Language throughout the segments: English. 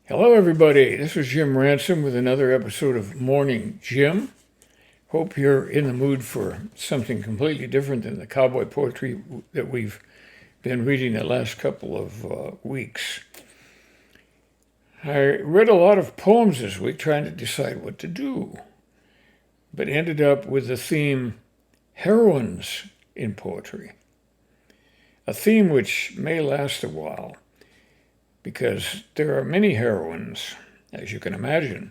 Hello, everybody. This is Jim Ransom with another episode of Morning Jim. Hope you're in the mood for something completely different than the cowboy poetry that we've been reading the last couple of weeks. I read a lot of poems this week trying to decide what to do, but ended up with the theme Heroines in Poetry, a theme which may last a while, because there are many heroines, as you can imagine.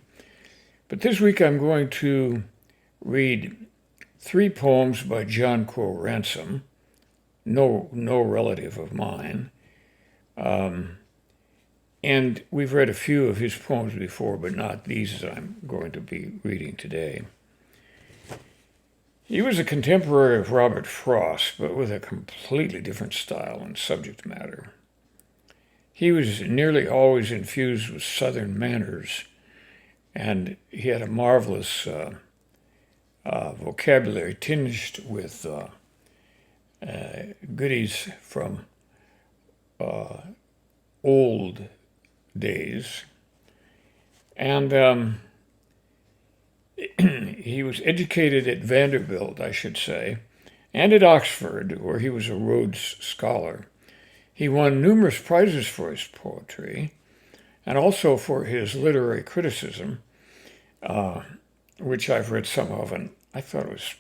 But this week I'm going to read 3 poems by John Crowe Ransom, no relative of mine. And we've read a few of his poems before, but not these I'm going to be reading today. He was a contemporary of Robert Frost, but with a completely different style and subject matter. He was nearly always infused with Southern manners, and he had a marvelous vocabulary tinged with goodies from old days. And he was educated at Vanderbilt, I should say, and at Oxford, where he was a Rhodes Scholar. He won numerous prizes for his poetry and also for his literary criticism, which I've read some of, and I thought it was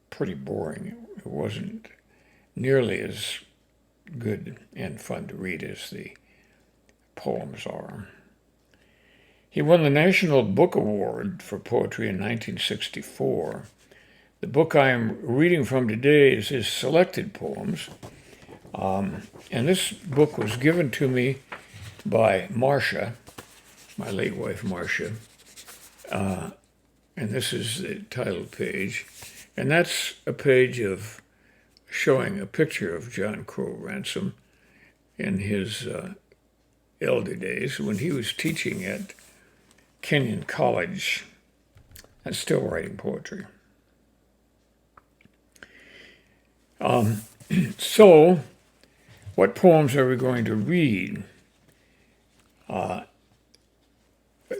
pretty boring. It wasn't nearly as good and fun to read as the poems are. He won the National Book Award for Poetry in 1964. The book I am reading from today is his selected poems. And this book was given to me by Marcia, my late wife Marcia. And this is the title page. And that's a page of showing a picture of John Crowe Ransom in his elder days when he was teaching at Kenyon College and still writing poetry. So, what poems are we going to read?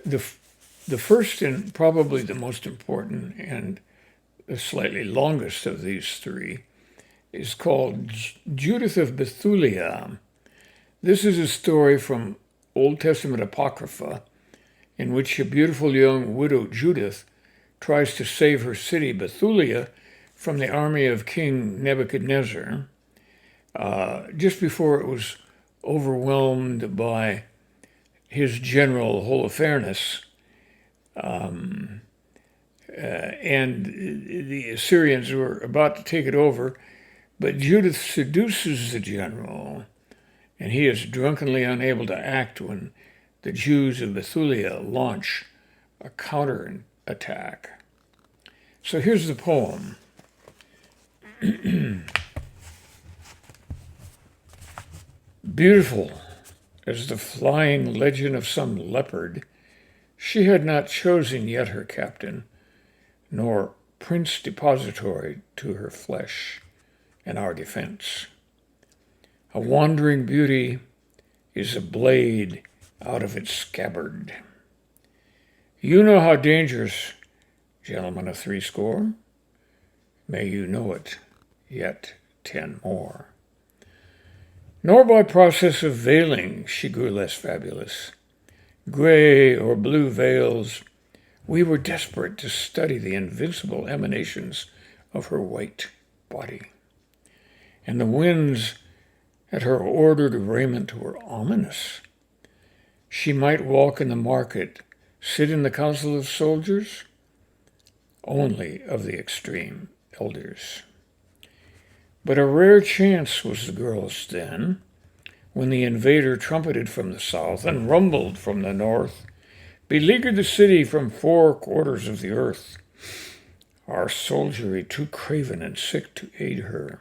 The first and probably the most important and the slightly longest of these 3 is called Judith of Bethulia. This is a story from Old Testament Apocrypha in which a beautiful young widow Judith tries to save her city Bethulia from the army of King Nebuchadnezzar, just before it was overwhelmed by his general Holofernes, and the Assyrians were about to take it over, but Judith seduces the general, and he is drunkenly unable to act when the Jews of Bethulia launch a counter-attack. So here's the poem. Beautiful as the flying legend of some leopard, she had not chosen yet her captain, nor prince depository to her flesh and our defense. A wandering beauty is a blade out of its scabbard. You know how dangerous, gentlemen of 80. May you know it, yet 10 more. Nor by process of veiling she grew less fabulous. Gray or blue veils, we were desperate to study the invincible emanations of her white body. And the winds at her ordered raiment were ominous. She might walk in the market, sit in the council of soldiers, only of the extreme elders. But a rare chance was the girl's then, when the invader trumpeted from the south and rumbled from the north, beleaguered the city from 4 quarters of the earth, our soldiery too craven and sick to aid her.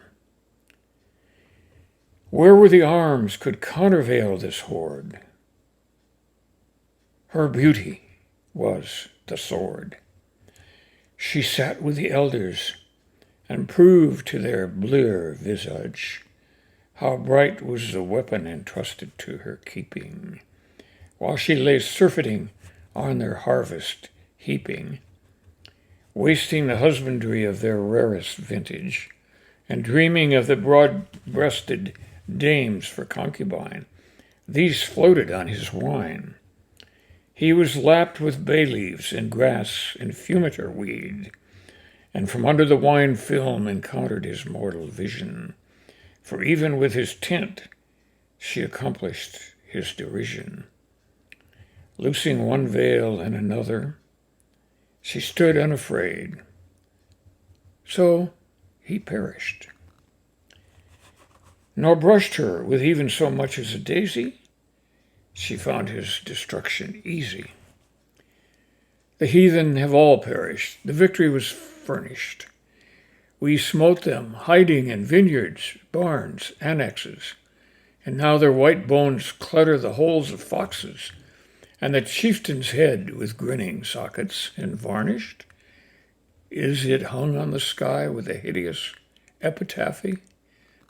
Where were the arms could countervail this horde? Her beauty was the sword. She sat with the elders, and proved to their blear visage how bright was the weapon entrusted to her keeping, while she lay surfeiting on their harvest heaping, wasting the husbandry of their rarest vintage, and dreaming of the broad-breasted dames for concubine. These floated on his wine. He was lapped with bay leaves and grass and fumitor weed, and from under the wine film encountered his mortal vision. For even with his tint, she accomplished his derision. Loosing one veil and another, she stood unafraid. So he perished, nor brushed her with even so much as a daisy. She found his destruction easy. The heathen have all perished. The victory was furnished. We smote them, hiding in vineyards, barns, annexes, and now their white bones clutter the holes of foxes, and the chieftain's head with grinning sockets and varnished. Is it hung on the sky with a hideous epitaphy?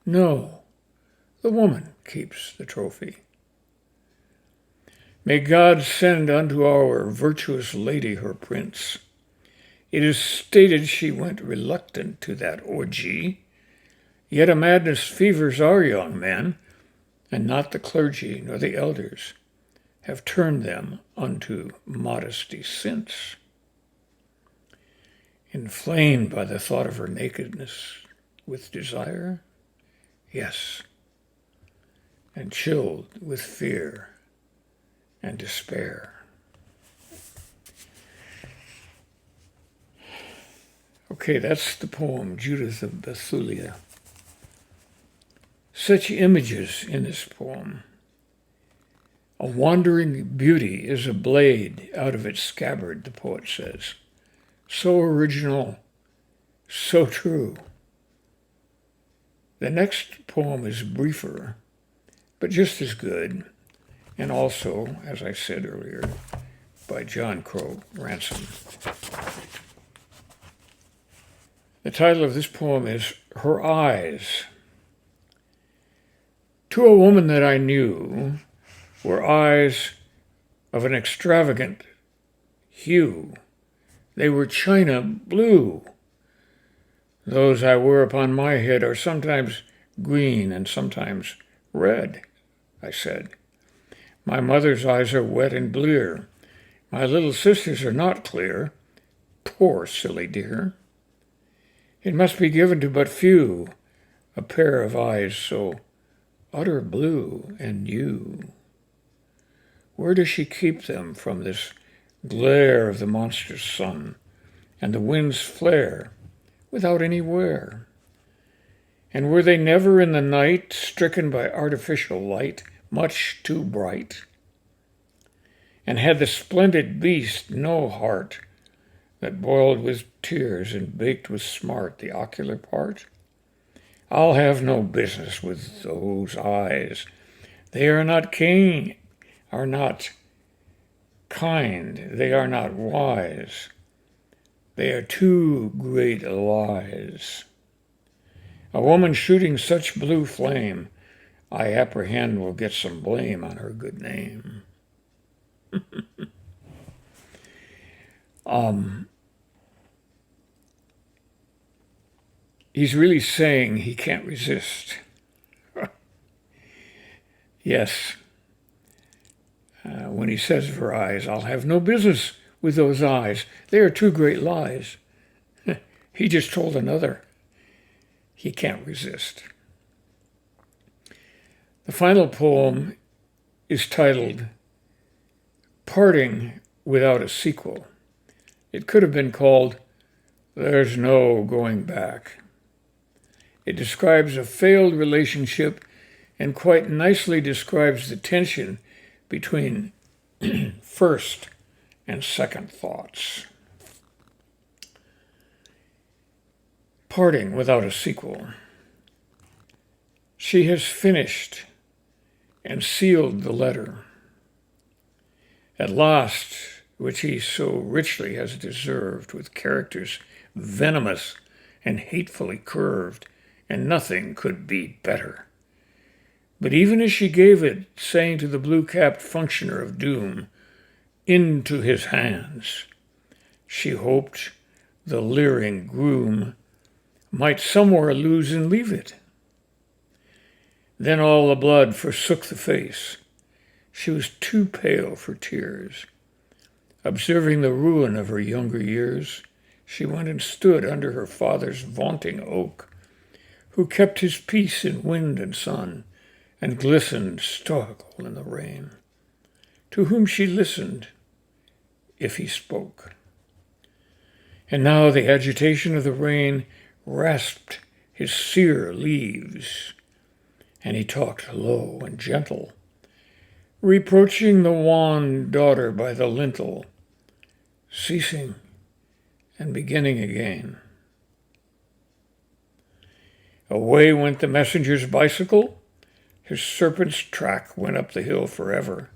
No, the woman keeps the trophy. May God send unto our virtuous lady her prince. It is stated she went reluctant to that orgy, yet a madness fevers our young men, and not the clergy nor the elders have turned them unto modesty since. Inflamed by the thought of her nakedness with desire, yes, and chilled with fear and despair. Okay, that's the poem Judith of Bethulia. Such images in this poem. A wandering beauty is a blade out of its scabbard, the poet says. So original, so true. The next poem is briefer, but just as good, and also, as I said earlier, by John Crowe Ransom. The title of this poem is Her Eyes. To a woman that I knew were eyes of an extravagant hue. They were china blue. Those I wear upon my head are sometimes green and sometimes red, I said. My mother's eyes are wet and blear. My little sister's are not clear. Poor silly dear. It must be given to but few, a pair of eyes so utter blue and new. Where does she keep them from this glare of the monstrous sun and the wind's flare without any wear? And were they never in the night stricken by artificial light much too bright? And had the splendid beast no heart that boiled with tears and baked with smart the ocular part? I'll have no business with those eyes. They are not kind, they are not wise. They are too great lies. A woman shooting such blue flame, I apprehend will get some blame on her good name. He's really saying he can't resist. Yes. When he says of her eyes, I'll have no business with those eyes. They are two great lies. He just told another he can't resist. The final poem is titled Parting Without a Sequel. It could have been called There's No Going Back. It describes a failed relationship and quite nicely describes the tension between first and second thoughts. Parting without a sequel. She has finished and sealed the letter. At last, which he so richly has deserved, with characters venomous and hatefully curved, and nothing could be better. But even as she gave it, saying to the blue-capped functioner of doom, "Into his hands," she hoped the leering groom might somewhere lose and leave it. Then all the blood forsook the face. She was too pale for tears. Observing the ruin of her younger years, she went and stood under her father's vaunting oak, who kept his peace in wind and sun, and glistened stoical in the rain, to whom she listened, if he spoke. And now the agitation of the rain rasped his sere leaves, and he talked low and gentle, reproaching the wan daughter by the lintel, ceasing and beginning again. Away went the messenger's bicycle, his serpent's track went up the hill forever,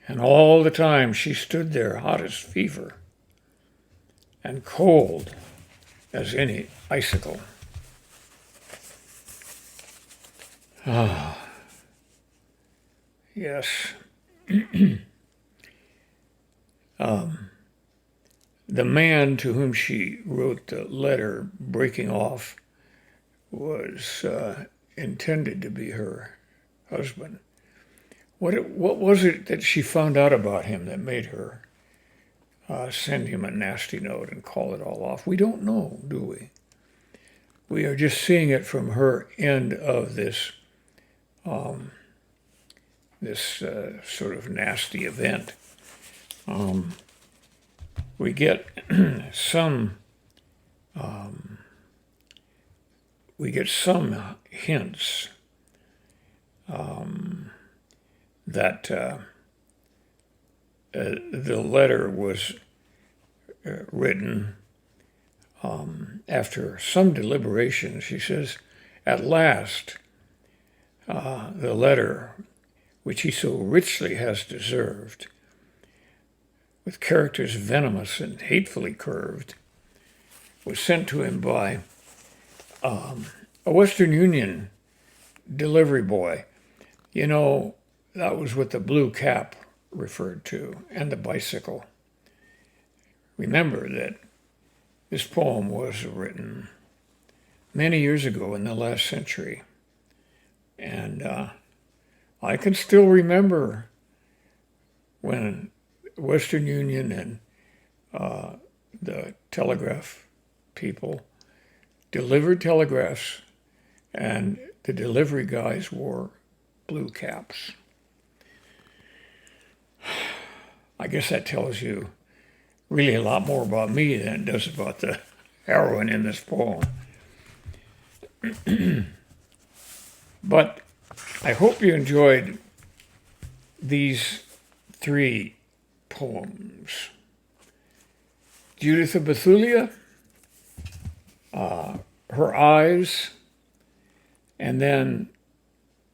and all the time she stood there hot as fever, and cold as any icicle. Ah, yes. The man to whom she wrote the letter breaking off was intended to be her husband. What was it that she found out about him that made her send him a nasty note and call it all off? We don't know, do we? We are just seeing it from her end of this sort of nasty event. We get some hints that the letter was written after some deliberation. She says, "At last, the letter, which he so richly has deserved, with characters venomous and hatefully curved, was sent to him by a Western Union delivery boy." You know, that was what the blue cap referred to, and the bicycle. Remember that this poem was written many years ago in the last century, and I can still remember when Western Union and the telegraph people delivered telegraphs, and the delivery guys wore blue caps. I guess that tells you really a lot more about me than it does about the heroine in this poem. But I hope you enjoyed these 3 poems. Judith of Bethulia, Her Eyes, and then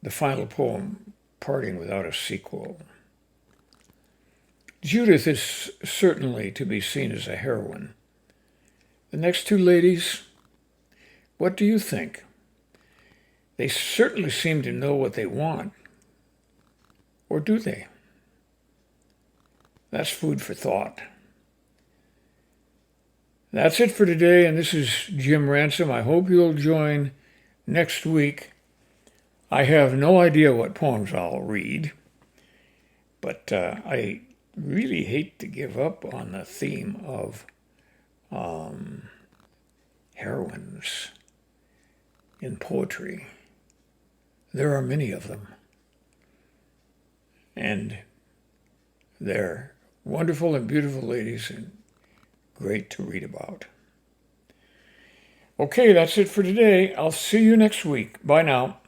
the final poem, Parting Without a Sequel. Judith is certainly to be seen as a heroine. The next 2 ladies, what do you think? They certainly seem to know what they want. Or do they? That's food for thought. That's it for today, and this is Jim Ransom. I hope you'll join next week. I have no idea what poems I'll read, but I really hate to give up on the theme of heroines in poetry. There are many of them, and they're wonderful and beautiful ladies and great to read about. Okay, that's it for today. I'll see you next week. Bye now.